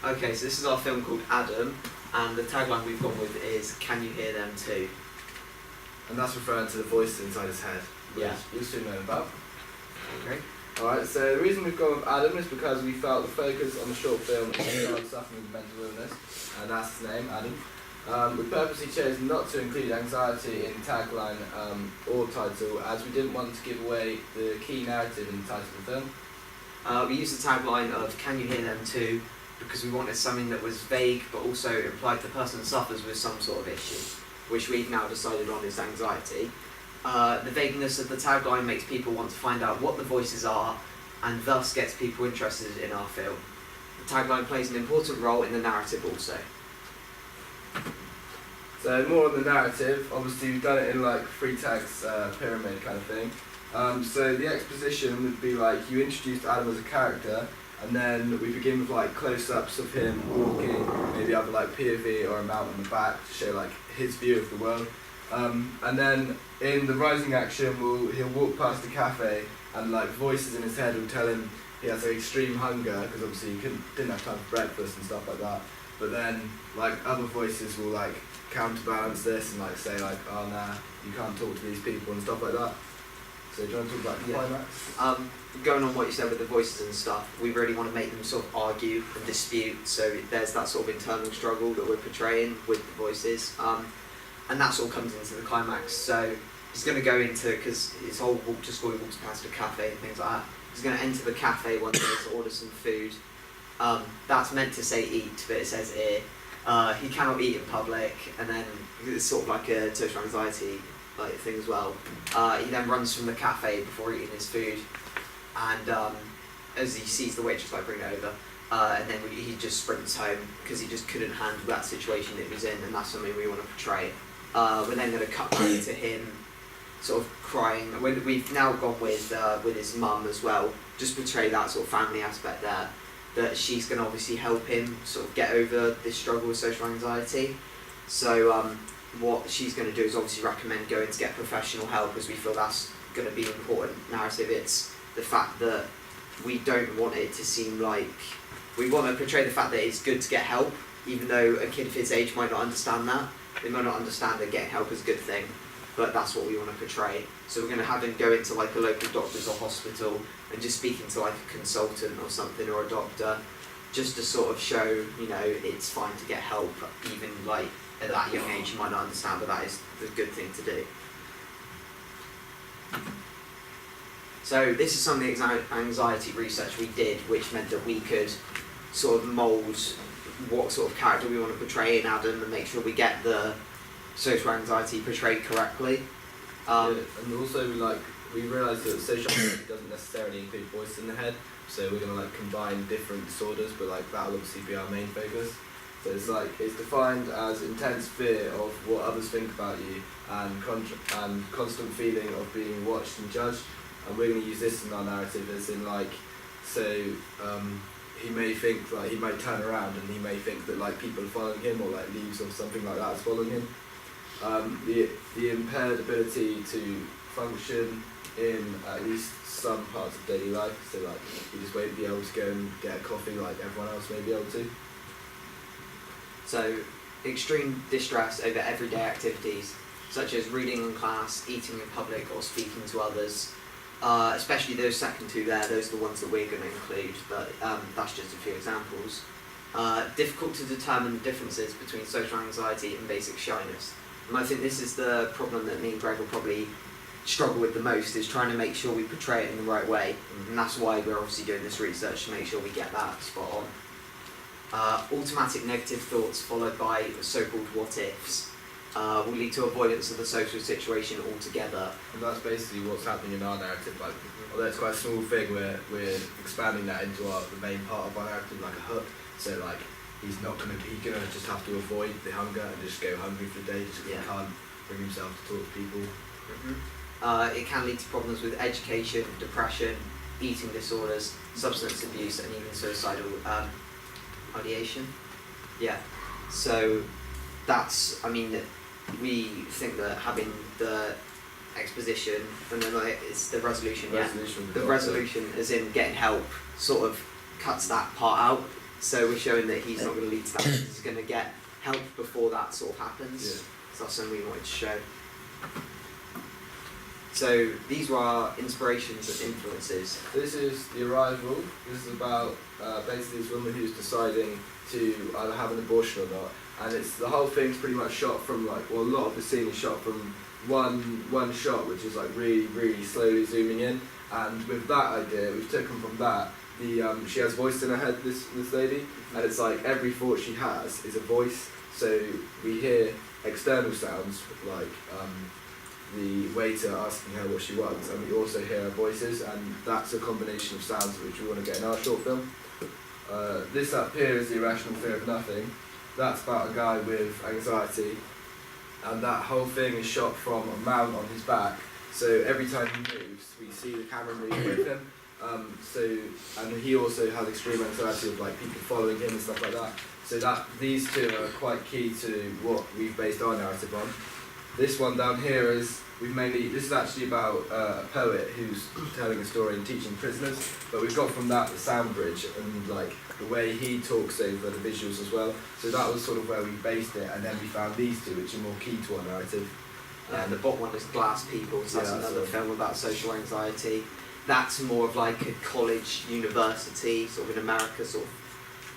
Okay, so this is our film called Adam, and the tagline we've gone with is, "Can you hear them too?" And that's referring to the voice inside his head, which Yeah. you'll soon learn about. Okay. Alright, so the reason we've gone with Adam is because we felt the focus on the short film is a child suffering with mental illness, and that's his name, Adam. We purposely chose not to include anxiety in tagline or title, as we didn't want to give away the key narrative in the title of the film. We used the tagline of "Can you hear them too?" because we wanted something that was vague but also implied the person suffers with some sort of issue, which we've now decided on is anxiety. The vagueness of the tagline makes people want to find out what the voices are and thus gets people interested in our film. The tagline plays an important role in the narrative also. So more on the narrative, obviously we've done it in like three tags pyramid kind of thing. So the exposition would be like you introduced Adam as a character, and then we begin with like close-ups of him walking, maybe either like POV or a mount on the back to show like his view of the world. And then in the rising action, he'll walk past the cafe, and like voices in his head will tell him he has like extreme hunger because obviously he didn't have time for breakfast and stuff like that. But then like other voices will like counterbalance this and like say like, oh nah, you can't talk to these people and stuff like that. So do you want to talk about the climax? Going on what you said with the voices and stuff, we really want to make them sort of argue and dispute, so there's that sort of internal struggle that we're portraying with the voices, and that sort of comes into the climax. So he's going to go into, because his whole walk to school, he walks past a cafe and things like that, he's going to enter the cafe one day to order some food. That's meant to say eat, but it says ear. He cannot eat in public, and then it's sort of like a social anxiety like thing as well. He then runs from the cafe before eating his food, and as he sees the waitress like bring it over, and then he just sprints home because he just couldn't handle that situation it was in, and that's something we want to portray. We're then going to cut back to him sort of crying. We've now gone with his mum as well, just portray that sort of family aspect there, that she's going to obviously help him sort of get over this struggle with social anxiety. So what she's going to do is obviously recommend going to get professional help, as we feel that's going to be an important narrative. It's the fact that we don't want it to seem like, we want to portray the fact that it's good to get help, even though a kid of his age might not understand that. They might not understand that getting help is a good thing, but that's what we want to portray. So we're going to have him go into like a local doctor's or hospital and just speaking to like a consultant or something, or a doctor, just to sort of show, you know, it's fine to get help, even like at that young age you might not understand, but that is the good thing to do. So this is some of the anxiety research we did, which meant that we could sort of mould what sort of character we want to portray in Adam and make sure we get the social anxiety portrayed correctly. And also we realised that social anxiety doesn't necessarily include voice in the head, so we're going to like combine different disorders, but like that'll obviously be our main focus. So it's defined as intense fear of what others think about you and constant feeling of being watched and judged. And we're going to use this in our narrative as in like, so he may think like, he might turn around and he may think that like people are following him, or like leaves or something like that is following him. The impaired ability to function in at least some parts of daily life, so like you just won't be able to go and get a coffee like everyone else may be able to. So extreme distress over everyday activities, such as reading in class, eating in public, or speaking to others. Especially those second two there, those are the ones that we're going to include, but that's just a few examples. Difficult to determine the differences between social anxiety and basic shyness. And I think this is the problem that me and Greg will probably struggle with the most, is trying to make sure we portray it in the right way. And that's why we're obviously doing this research, to make sure we get that spot on. Automatic negative thoughts followed by so-called what-ifs will lead to avoidance of the social situation altogether. And that's basically what's happening in our narrative. Like, although it's quite a small thing, we're expanding that into the main part of our narrative, like a hook. So like he's gonna just have to avoid the hunger and just go hungry for the day, just because he can't bring himself to talk to people. It can lead to problems with education, depression, eating disorders, substance abuse, and even suicidal ideation. Yeah. So that's, I mean, we think that having the exposition and then it's the resolution. The resolution, as in getting help, sort of cuts that part out. So we're showing that he's not going to lead to that. He's going to get help before that sort of happens. Yeah. So that's something we wanted to show. So these were our inspirations and influences. This is The Arrival. This is about basically this woman who's deciding to either have an abortion or not. And it's the whole thing's pretty much shot from a lot of the scene is shot from one shot, which is like really slowly zooming in. And with that idea, we've taken from that she has voice in her head, this lady, and it's like every thought she has is a voice. So we hear external sounds like the waiter asking her what she wants, and we also hear her voices, and that's a combination of sounds which we want to get in our short film. This up here is The Irrational Fear of Nothing. That's about a guy with anxiety, and that whole thing is shot from a mount on his back. So every time he moves, we see the camera move with him. And he also has extreme anxiety of like people following him and stuff like that. So these two are quite key to what we've based our narrative on. This one down here this is actually about a poet who's telling a story and teaching prisoners, but we've got from that the sound bridge and like the way he talks over the visuals as well. So that was sort of where we based it, and then we found these two which are more key to our narrative. And the bottom one is Glass People, so that's another film about social anxiety. That's more of like a college, university, sort of in America, sort of.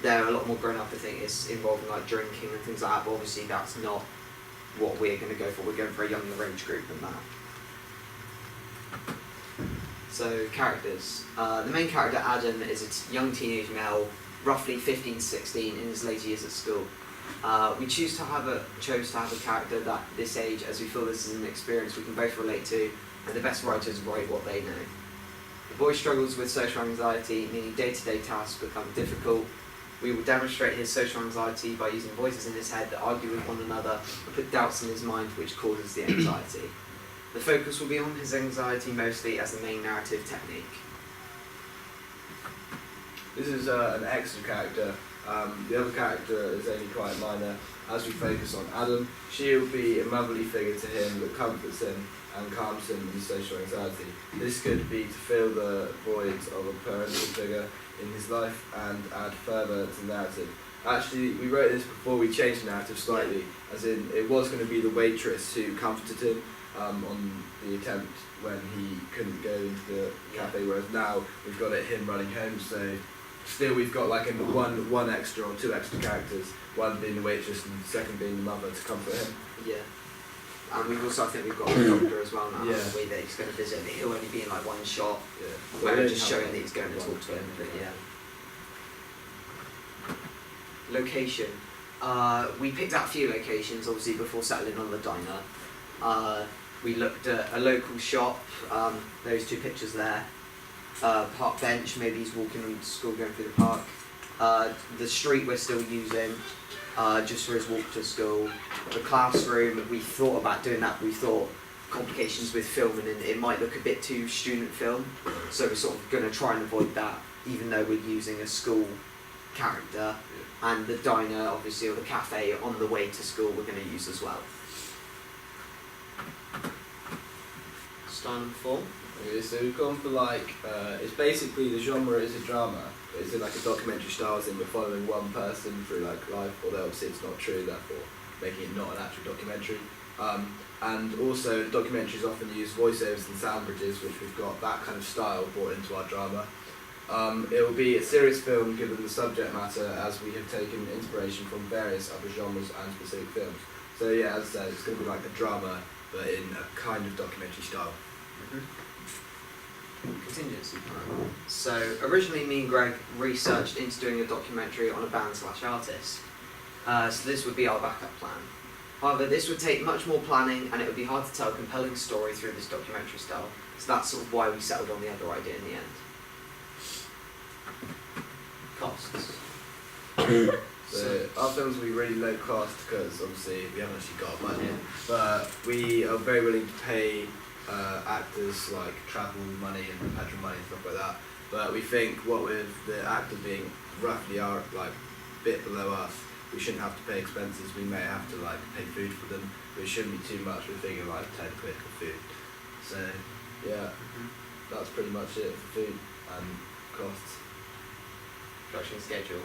They're a lot more grown up, I think. It's involving like drinking and things like that, but obviously that's not what we're going to go for. We're going for a younger age group than that. So, characters. The main character, Adam, is a young teenage male, roughly 15 to 16, in his later years at school. We chose to have a character that this age, as we feel this is an experience we can both relate to, and the best writers write what they know. The boy struggles with social anxiety, meaning day-to-day tasks become difficult. We will demonstrate his social anxiety by using voices in his head that argue with one another and put doubts in his mind which causes the anxiety. The focus will be on his anxiety mostly as the main narrative technique. This is an extra character. The other character is only quite minor. As we focus on Adam, she'll be a motherly figure to him that comforts him and calms him in social anxiety. This could be to fill the voids of a parental figure in his life and add further to the narrative. Actually, we wrote this before we changed the narrative slightly, as in it was going to be the waitress who comforted him on the attempt when he couldn't go into the cafe, whereas now we've got it him running home, so still we've got like one extra or two extra characters, one being the waitress and the second being the mother to comfort him. Yeah. And we've also, I think we've got a doctor as well now, Yeah. the way that he's going to visit him. He'll only be in like one shot, Yeah. where we're just showing that he's going to talk to him, but yeah. Location. We picked out a few locations, obviously, before settling on the diner. We looked at a local shop, those two pictures there. Park bench, maybe he's walking to school, going through the park. The street we're still using, just for his walk to school. The classroom, we thought about doing that, but we thought complications with filming and it might look a bit too student film, so we're sort of going to try and avoid that, even though we're using a school character. And the diner, obviously, or the cafe on the way to school, we're going to use as well. Style and form. Okay, so we've gone for like, it's basically the genre is a drama, but it's in like a documentary style, as in we're following one person through like life, although obviously it's not true, therefore making it not an actual documentary. And also documentaries often use voiceovers and sound bridges, which we've got that kind of style brought into our drama. It will be a serious film given the subject matter, as we have taken inspiration from various other genres and specific films. So yeah, as I said, it's going to be like a drama, but in a kind of documentary style. Contingency plan. So originally me and Greg researched into doing a documentary on a band/artist. So this would be our backup plan. However, this would take much more planning and it would be hard to tell a compelling story through this documentary style. So that's sort of why we settled on the other idea in the end. Costs. So our films will be really low cost because obviously we haven't actually got a budget, but we are very willing to pay actors like travel money and petrol money and stuff like that. But we think what with the actors being roughly our like bit below us, we shouldn't have to pay expenses. We may have to like pay food for them, but it shouldn't be too much. We're thinking like 10 quid for food. So yeah, that's pretty much it for food and costs. Production schedule.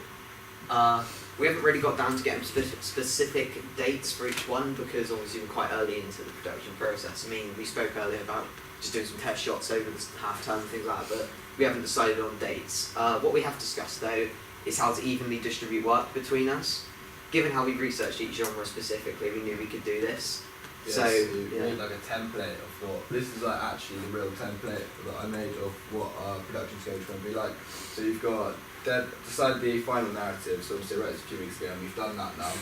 We haven't really got down to getting specific dates for each one because obviously we're quite early into the production process. I mean, we spoke earlier about just doing some test shots over the half term and things like that, but we haven't decided on dates. What we have discussed though is how to evenly distribute work between us. Given how we researched each genre specifically, we knew we could do this. Yeah, so we made like a template of what, this is like actually the real template that I made of what our production schedule is going to be like. So you've got decided the final narrative, so obviously I wrote this a few weeks ago and we've done that now.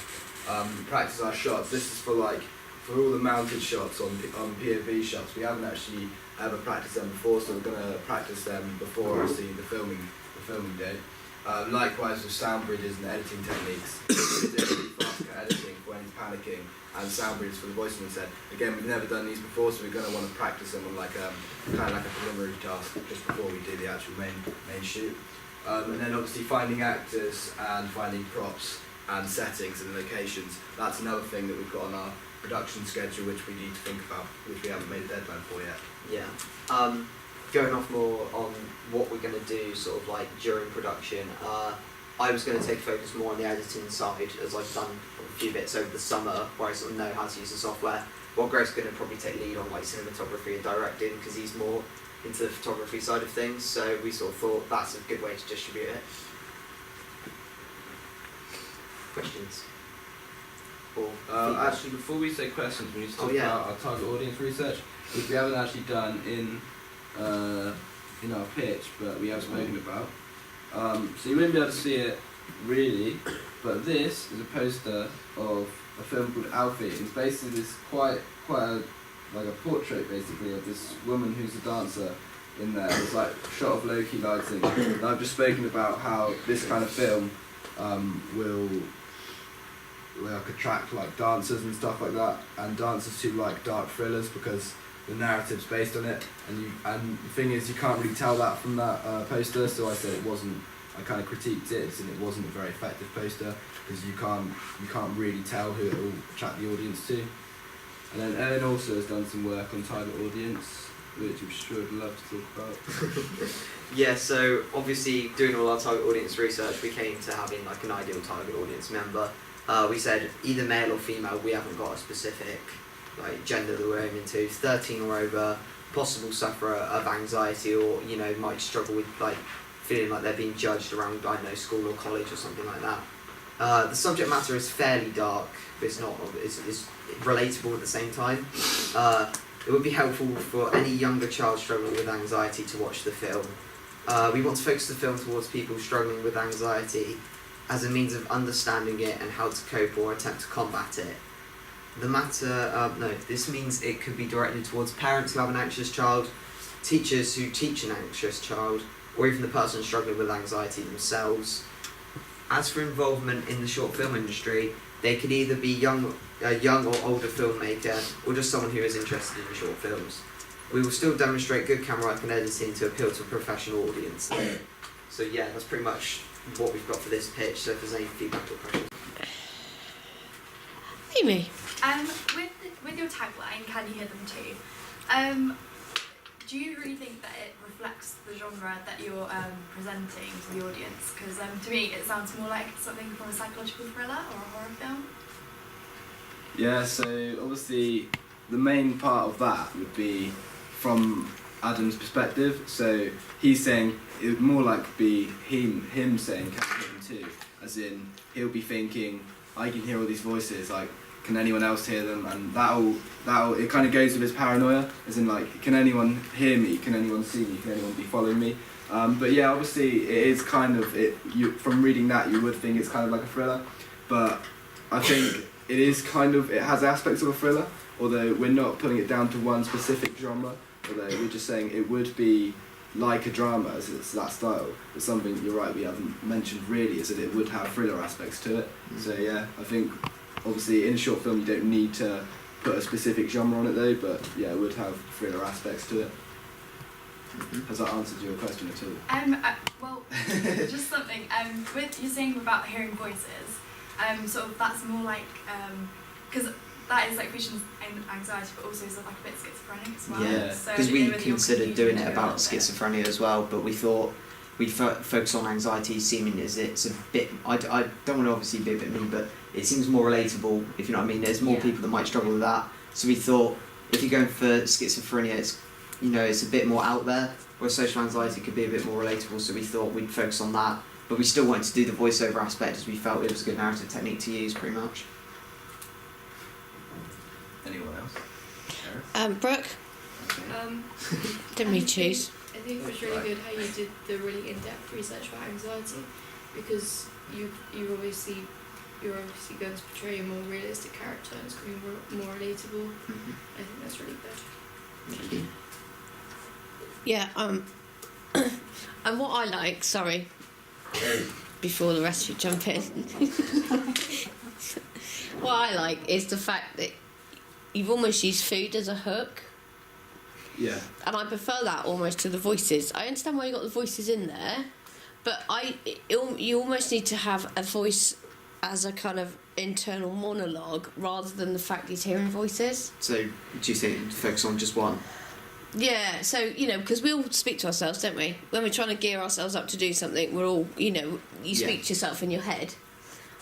Practice our shots, this is for all the mounted shots on POV shots. We haven't actually ever practiced them before, so we're going to practice them before obviously the filming day. Likewise with sound bridges and editing techniques. Really fast editing for when he's panicking, and sound bridges for the voice in his head. Again, we've never done these before, so we're going to want to practice them on kind of like a preliminary task just before we do the actual main shoot. And then obviously finding actors and finding props and settings and locations. That's another thing that we've got on our production schedule which we need to think about, which we haven't made a deadline for yet. Yeah. Going off more on what we're going to do sort of like during production, I was going to take focus more on the editing side as I've done a few bits over the summer where I sort of know how to use the software. While Greg's going to probably take lead on like cinematography and directing because he's more into the photography side of things, so we sort of thought that's a good way to distribute it. Questions? Or actually, before we say questions, we need to talk about our target audience research, which we haven't actually done in our pitch, but we have spoken about. So you won't be able to see it really, but this is a poster of a film called Alfie. It's basically this quite like a portrait basically of this woman who's a dancer in there. It's like a shot of low-key lighting. And I've just spoken about how this kind of film will attract like dancers and stuff like that, and dancers who like dark thrillers because the narrative's based on it. And the thing is, you can't really tell that from that poster. So I said it wasn't. I kind of critiqued it and it wasn't a very effective poster because you can't really tell who it will attract the audience to. And then Ellen also has done some work on target audience, which I'm sure I'd love to talk about. Yeah, so obviously doing all our target audience research, we came to having like an ideal target audience member. We said either male or female. We haven't got a specific like gender that we're aiming to. 13 or over, possible sufferer of anxiety, or might struggle with like feeling like they're being judged around, I don't know, school or college or something like that. The subject matter is fairly dark, but it's relatable at the same time. It would be helpful for any younger child struggling with anxiety to watch the film. We want to focus the film towards people struggling with anxiety as a means of understanding it and how to cope or attempt to combat it. This means it could be directed towards parents who have an anxious child, teachers who teach an anxious child, or even the person struggling with anxiety themselves. As for involvement in the short film industry, they could either be a young or older filmmaker, or just someone who is interested in short films. We will still demonstrate good camera work and editing to appeal to a professional audience. So yeah, that's pretty much what we've got for this pitch. So if there's any feedback or questions. Amy. With your tagline, can you hear them too? Do you really think that it reflects the genre that you're presenting to the audience? Because to me, it sounds more like something from a psychological thriller or a horror film. Yeah, so obviously the main part of that would be from Adam's perspective. So he's saying it would more like be him saying, can you hear them too? As in, he'll be thinking, I can hear all these voices, like, can anyone else hear them? And that'll it kind of goes with his paranoia, as in like, can anyone hear me? Can anyone see me? Can anyone be following me? But yeah, obviously it is kind of, from reading that you would think it's kind of like a thriller, but I think it has aspects of a thriller, although we're not putting it down to one specific genre, although we're just saying it would be like a drama, as it's that style. But something, you're right, we haven't mentioned really, is that it would have thriller aspects to it. So yeah, I think obviously in a short film you don't need to put a specific genre on it though, but yeah, it would have thriller aspects to it. Has that answered your question at all? Just something. With you saying about hearing voices, sort of that's more like because that is like vision and anxiety, but also sort of like a bit schizophrenic as well. Yeah, so because we considered doing it about schizophrenia as well, but we thought we focus on anxiety, seeming as it's a bit. I don't want to obviously be a bit mean, but it seems more relatable. If you know what I mean, there's more people that might struggle with that. So we thought if you're going for schizophrenia, it's it's a bit more out there. Where social anxiety could be a bit more relatable. So we thought we'd focus on that, but we still wanted to do the voiceover aspect as we felt it was a good narrative technique to use, pretty much. Anyone else? Brooke? Didn't we choose? I think it was really good how you did the really in-depth research about anxiety, because you're obviously going to portray a more realistic character and it's going to be more relatable. I think that's really good. Thank you. Yeah, and what I like, sorry, before the rest of you jump in, what I like is the fact that you've almost used food as a hook. Yeah. And I prefer that almost to the voices. I understand why you got the voices in there, but you almost need to have a voice as a kind of internal monologue rather than the fact he's hearing voices. So, do you think focus on just one? Yeah, so, because we all speak to ourselves, don't we? When we're trying to gear ourselves up to do something, we're all, you speak to yourself in your head.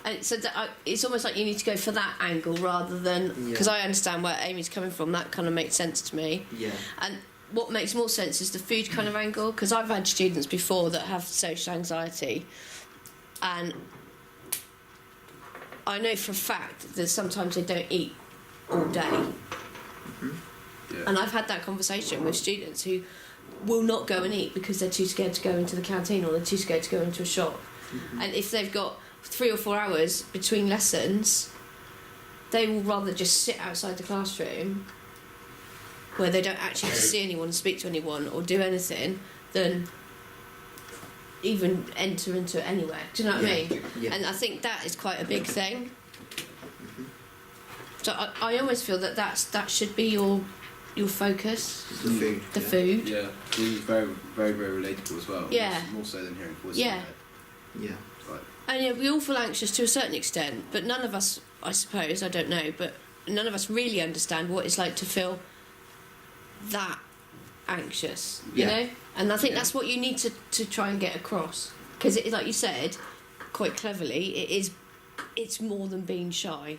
And so it's almost like you need to go for that angle rather than... Because I understand where Amy's coming from, that kind of makes sense to me. Yeah. And what makes more sense is the food kind of angle, because I've had students before that have social anxiety, and I know for a fact that sometimes they don't eat all day. Yeah. And I've had that conversation with students who will not go and eat because they're too scared to go into the canteen or they're too scared to go into a shop. And if they've got 3 or 4 hours between lessons, they will rather just sit outside the classroom where they don't actually see anyone, speak to anyone or do anything, than even enter into it anywhere. Do you know what I mean? Yeah. And I think that is quite a big thing. So I almost feel that should be your focus. The food. The food. Yeah, it was very, very, very relatable as well. Yeah. More so than hearing voices. Yeah. Yeah. Right. And we all feel anxious to a certain extent, but none of us, I suppose, I don't know, but none of us really understand what it's like to feel that anxious, you know? And I think that's what you need to try and get across. Because, like you said, quite cleverly, it's more than being shy.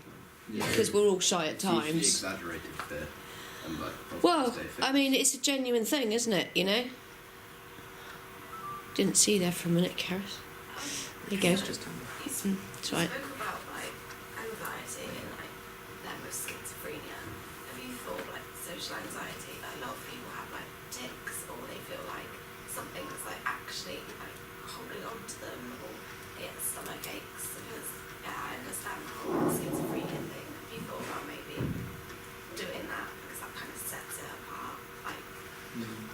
Yeah. Because we're all shy at It's usually times. exaggerated fear. And Well, I mean, it's a genuine thing, isn't it, Didn't see there for a minute, Karis. There you go. Just That's right. spoke about anxiety and them with schizophrenia. Have you thought social anxiety? A lot of people have tics, or they feel like something's actually holding on to them, or they get stomach aches. Because I understand the whole schizophrenia thing. Have you thought about maybe doing that, because that kind of sets it apart,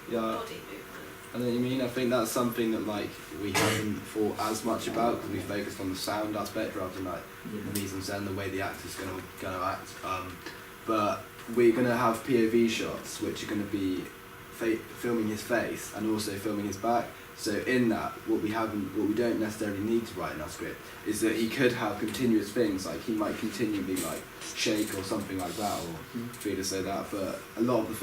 Yeah. body movement? I know what you mean. I think that's something that we haven't thought as much about, because we focused on the sound aspect rather than the mise en scène, the way the actor's going to act. But we're going to have POV shots which are going to be filming his face and also filming his back. So in that, what we don't necessarily need to write in our script is that he could have continuous things, he might continually shake or something like that, or feel as though that. But a lot of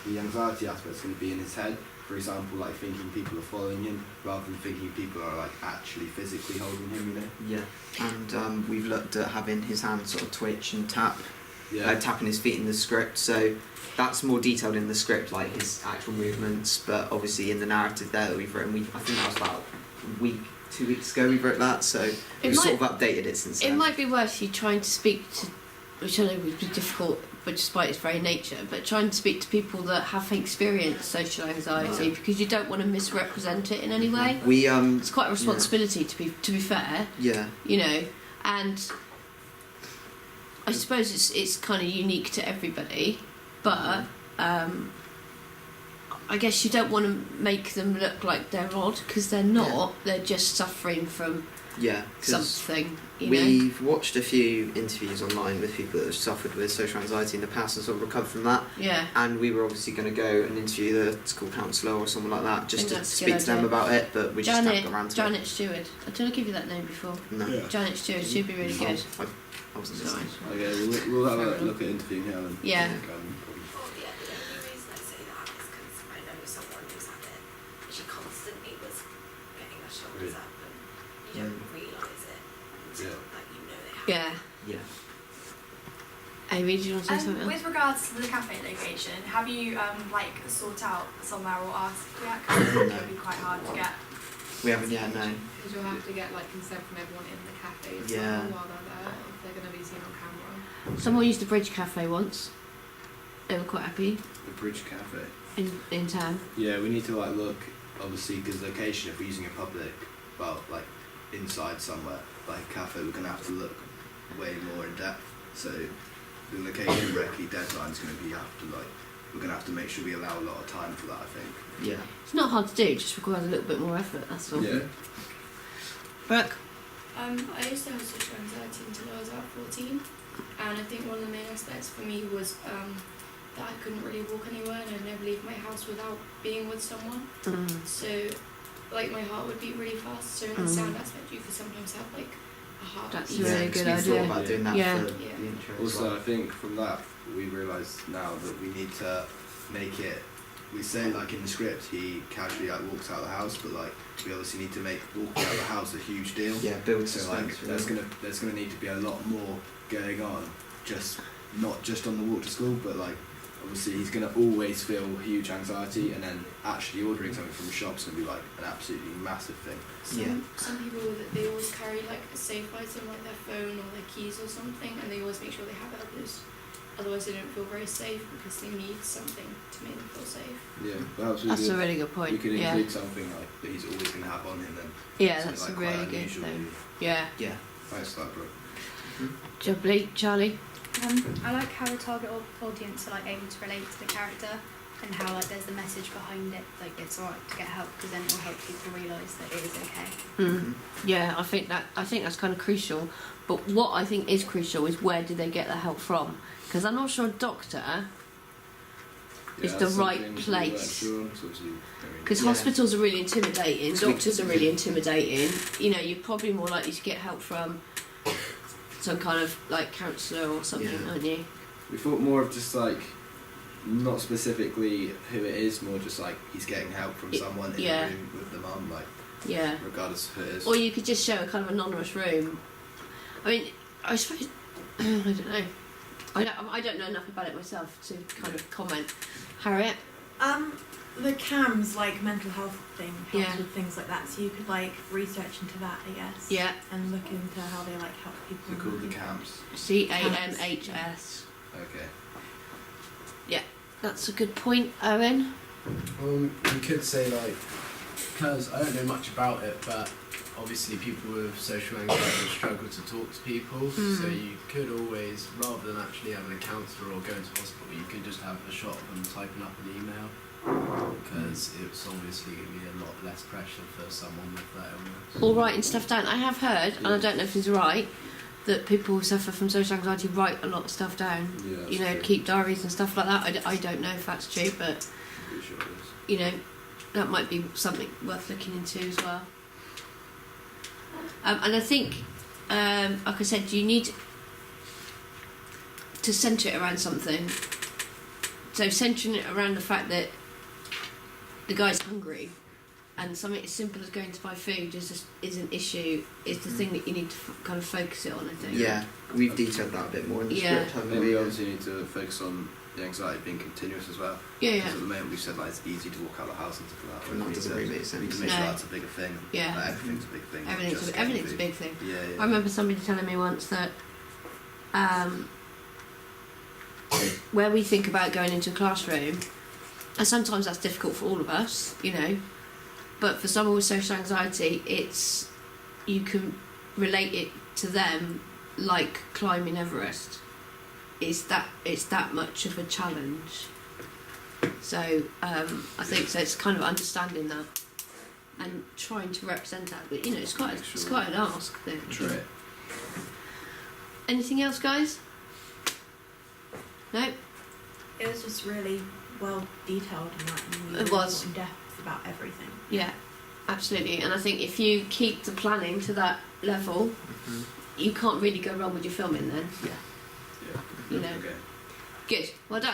the anxiety aspect is going to be in his head. For example, thinking people are following him rather than thinking people are actually physically holding him. Yeah. And we've looked at having his hands sort of twitch and tap, tapping his feet in the script. So that's more detailed in the script, his actual movements. But obviously in the narrative there that we've written, I think that was about a week, 2 weeks ago we wrote that. So we've sort of updated it since then. It might be worth you trying to speak to, which I know would be difficult, but despite its very nature, but trying to speak to people that have experienced social anxiety, because you don't want to misrepresent it in any way. It's quite a responsibility to be fair. Yeah. And I suppose it's kind of unique to everybody, but I guess you don't want to make them look like they're odd, because they're not. They're just suffering from something. We've watched a few interviews online with people that have suffered with social anxiety in the past and sort of recovered from that. Yeah. And we were obviously going to go and interview the school counsellor or someone like that just to speak to them about it, but we just haven't got around to it. Janet Stewart. Did I give you that name before? No. Yeah. Janet Stewart, she'd be really good. I wasn't listening. Okay, we'll have a look at interviewing her. And Yeah. The only reason I say that is because I know someone who's had it. She Yeah. Yeah. Amy, do you want to say something else? With regards to the cafe location, have you like sought out somewhere or asked yet? Because it would be quite hard to get. We haven't yet, no. Because you'll have to get like consent from everyone in the cafe as Yeah. well while they're there if they're going to be seen on camera. Someone used the Bridge Cafe once. They were quite happy The Bridge Cafe. in town. Yeah, we need to like look, obviously, because location, if we're using a public, well, like inside somewhere, like a cafe, we're going to have to look way more in depth. So the location recce deadline is going to be we're going to have to make sure we allow a lot of time for that, I think. Yeah. It's not hard to do, it just requires a little bit more effort, that's all. Yeah. Brooke? I used to have social anxiety until I was about 14, and I think one of the main aspects for me was that I couldn't really walk anywhere and I'd never leave my house without being with someone. So, like, my heart would beat really fast. So in the sound aspect, you could sometimes have like a heart. That's beat. a really good we idea. thought about doing that Yeah. for Yeah. the intro as Also, well. I think from that, we realise now that we need to make it. We say like in the script, he casually like walks out of the house, but like we obviously need to make walking out of the house a huge deal. Yeah, build So suspense. like there's gonna need to be a lot more going on, just not just on the walk to school, but like obviously he's gonna always feel huge anxiety, and then actually ordering something from a shop's gonna be like an absolutely massive thing. Some people they always carry like a safe item like their phone or their keys or something, and they always make sure they have it because otherwise they don't feel very safe because they need something to make them feel safe. Yeah, perhaps That's a really good point. we could yeah. include something like that he's always gonna have on him then. Yeah, something that's like a quite really good unusual. thing. Yeah. Yeah. Thanks for that, bro. Jubbly, Charlie? I like how the target audience are like able to relate to the character and how like there's the message behind it, like it's alright to get help because then it will help people realise that it is okay. Yeah, I think that's kind of crucial. But what I think is crucial is where do they get the help from? Because I'm not sure a doctor is the that's right something we place. weren't sure on, so obviously, Because Yeah. hospitals are really intimidating, So we- doctors are really intimidating. You know, you're probably more likely to get help from some kind of like counsellor or something, Yeah. aren't you? we thought more of just like not specifically who it is, more just like he's getting help from someone in yeah. the room with the mum, like Yeah. regardless of who it is. Or you could just show a kind of anonymous room. I mean, I suppose I don't know. I don't know enough about it myself to kind of comment. Harriet? The CAMS like mental health thing helps Yeah. with things like that, so you could like research into that, I guess. Yeah. And look into how they like help people. They're called the camps. CAMHS. Okay. That's a good point, Owen. You could say like, because I don't know much about it, but obviously people with social anxiety struggle to talk to people, so you could always, rather than actually having a counsellor or going to hospital, you could just have a shot of them typing up an email, because it's obviously going to be a lot less pressure for someone with that illness. All writing stuff down. I have heard, and I don't know if it's right, that people who suffer from social anxiety write a lot of stuff down. Yeah, that's You know, true. keep diaries and stuff like that. I don't know if that's true, but I'm pretty sure it is. you know, that might be something worth looking into as well. And I think, like I said, you need to centre it around something. So centering it around the fact that the guy's hungry, and something as simple as going to buy food is an issue. Is the thing that you need to kind of focus it on. I think. Yeah, we've detailed that a bit more in the Yeah. script, I haven't think we? we obviously need to focus on the anxiety being continuous as well. Yeah. Because at the moment we've said like it's easy to walk out of the house and stuff like that. And that We need doesn't to- really make We sense. need to make No. sure that's a bigger thing. Yeah. Like, everything's a big thing. not Everything's just everything's a getting big thing. food. Yeah. I remember somebody telling me once that where we think about going into a classroom, and sometimes that's difficult for all of us, you know, but for someone with social anxiety, you can relate it to them like climbing Everest. It's that much of a challenge. So I think so. It's kind of understanding that and trying to represent that, but you know, it's quite an ask. Then. Try it. Anything else, guys? No. It was just really well detailed and like really It was. in depth about everything. Yeah, absolutely. And I think if you keep the planning to that level, you can't really go wrong with your filming then. Yeah. You know. Okay. Good. Well done.